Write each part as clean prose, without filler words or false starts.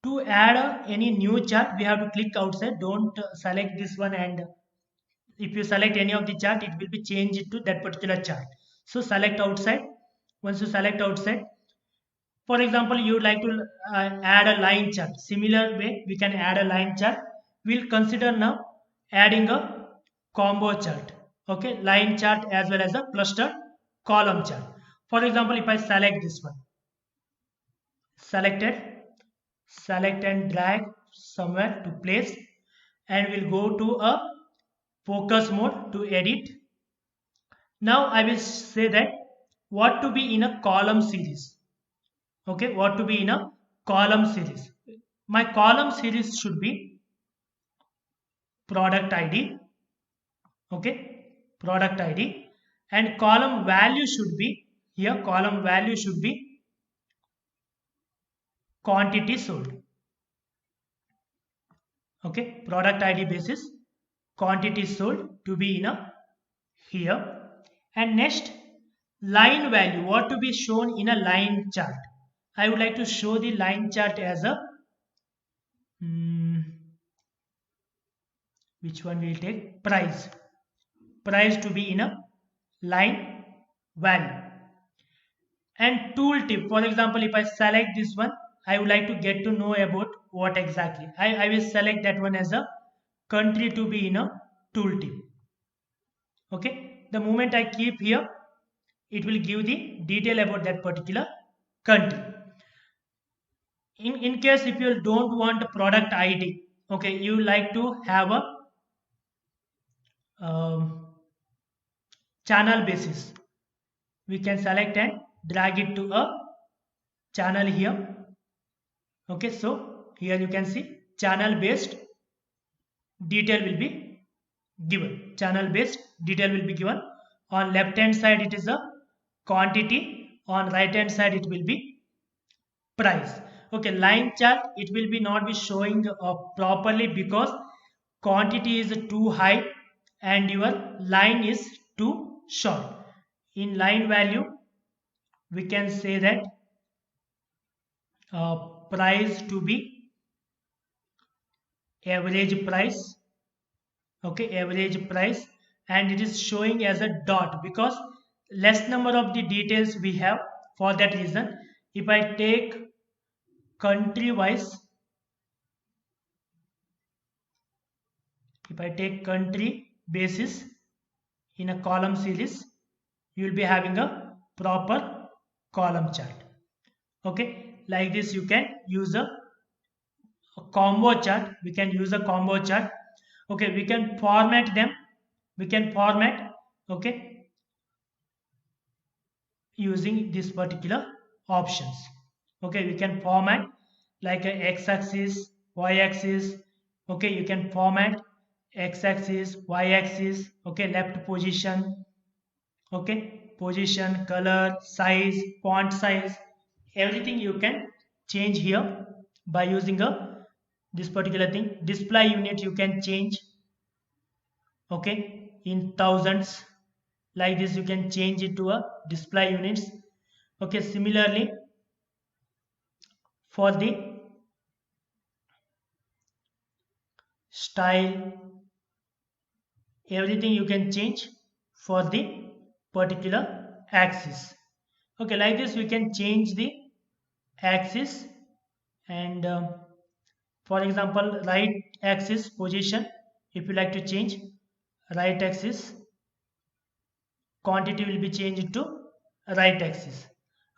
To add any new chart, we have to click outside. Don't select this one, and if you select any of the chart, it will be changed to that particular chart. So select outside. Once you select outside, for example, you would like to add a line chart. Similar way, we can add a line chart. We'll consider now adding a combo chart. Okay, line chart as well as a cluster column chart. For example, if I select this one, selected, select and drag somewhere to place, and we'll go to a focus mode to edit. Now I will say that what to be in a column series. Okay, what to be in a column series. My column series should be product ID. Okay, product ID, and column value should be here. Column value should be quantity sold. Okay, product ID basis quantity sold to be in a here. And next, line value, what to be shown in a line chart. I would like to show the line chart as a which one will take price to be in a line value. And tooltip, for example, if I select this one, I would like to get to know about what exactly. I will select that one as a country to be in a tooltip. Okay, the moment I keep here, it will give the detail about that particular country. In case if you don't want a product ID, okay, you like to have a um, channel basis, we can select and drag it to a channel here. Okay, so here you can see channel based detail will be given. Channel based detail will be given. On left hand side it is a quantity, on right hand side it will be price. Okay, line chart, it will be not be showing properly because quantity is too high and your line is too short. In line value we can say that price to be average price. Okay, average price, and it is showing as a dot because less number of the details we have. For that reason, if I take country wise, if I take country basis in a column series, you will be having a proper column chart. Okay, like this you can use a combo chart. We can use a combo chart. Okay, we can format them. We can format, okay, using this particular options. Okay, we can format like a x-axis, y-axis. Okay, you can format x-axis, y-axis. Okay, left position. Okay, position, color, size, font size, everything you can change here by using a this particular thing. Display unit you can change. Okay, in thousands, like this you can change it to a display units. Okay, similarly for the style, everything you can change for the particular axis. Okay, like this we can change the axis. And for example, right axis position, if you like to change right axis, quantity will be changed to right axis.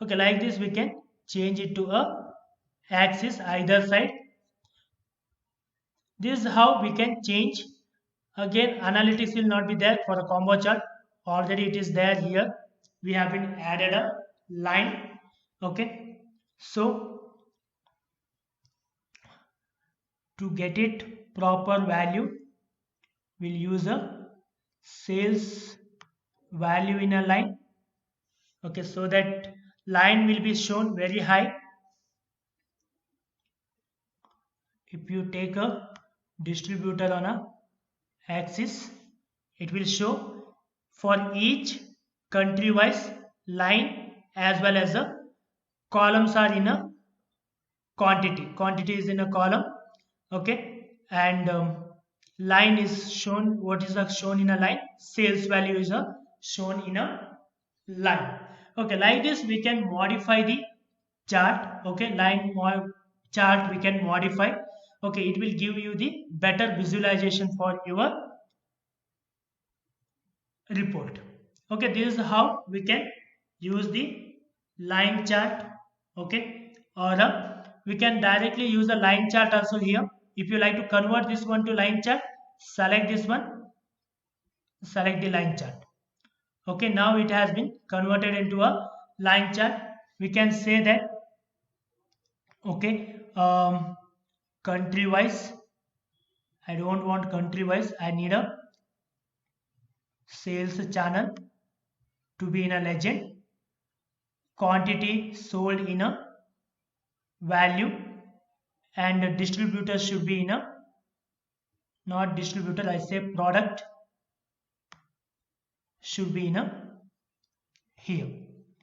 Okay, like this we can change it to a axis either side. This is how we can change. Again, analytics will not be there for a combo chart. Already it is there here. We have been added a line. Okay. So to get it proper value, we'll use a sales value in a line. Okay, so that line will be shown very high. If you take a distributor on a axis, it will show for each country wise line as well as the columns are in a quantity is in a column, okay, and line is shown. What is shown in a line? Sales value is shown in a line. Okay, like this we can modify the chart. Okay, chart we can modify. Okay, it will give you the better visualization for your report. Okay, this is how we can use the line chart. Okay, or we can directly use a line chart also here. If you like to convert this one to line chart, select this one, select the line chart. Okay, now it has been converted into a line chart. We can say that, okay, country wise, I don't want country wise, I need a sales channel to be in a legend, quantity sold in a value, and the distributor should be in a, not distributor, I say product should be in a here.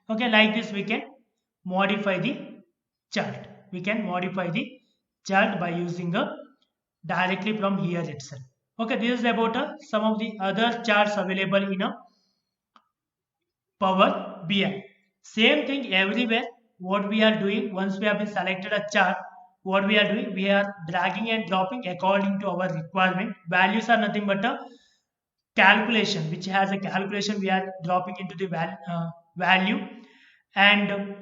Okay, like this we can modify the chart. We can modify the chart by using a directly from here itself. Okay, this is about some of the other charts available in a Power BI. Same thing everywhere. What we are doing, once we have been selected a chart, what we are doing, we are dragging and dropping according to our requirement. Values are nothing but a calculation, which has a calculation. We are dropping into the value, and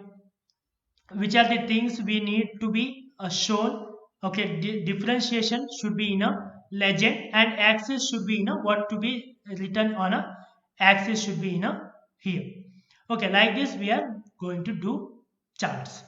which are the things we need to be shown. Okay, differentiation should be in a legend, and axis should be in a what to be written on a axis should be in a here. Okay, like this we are going to do charts.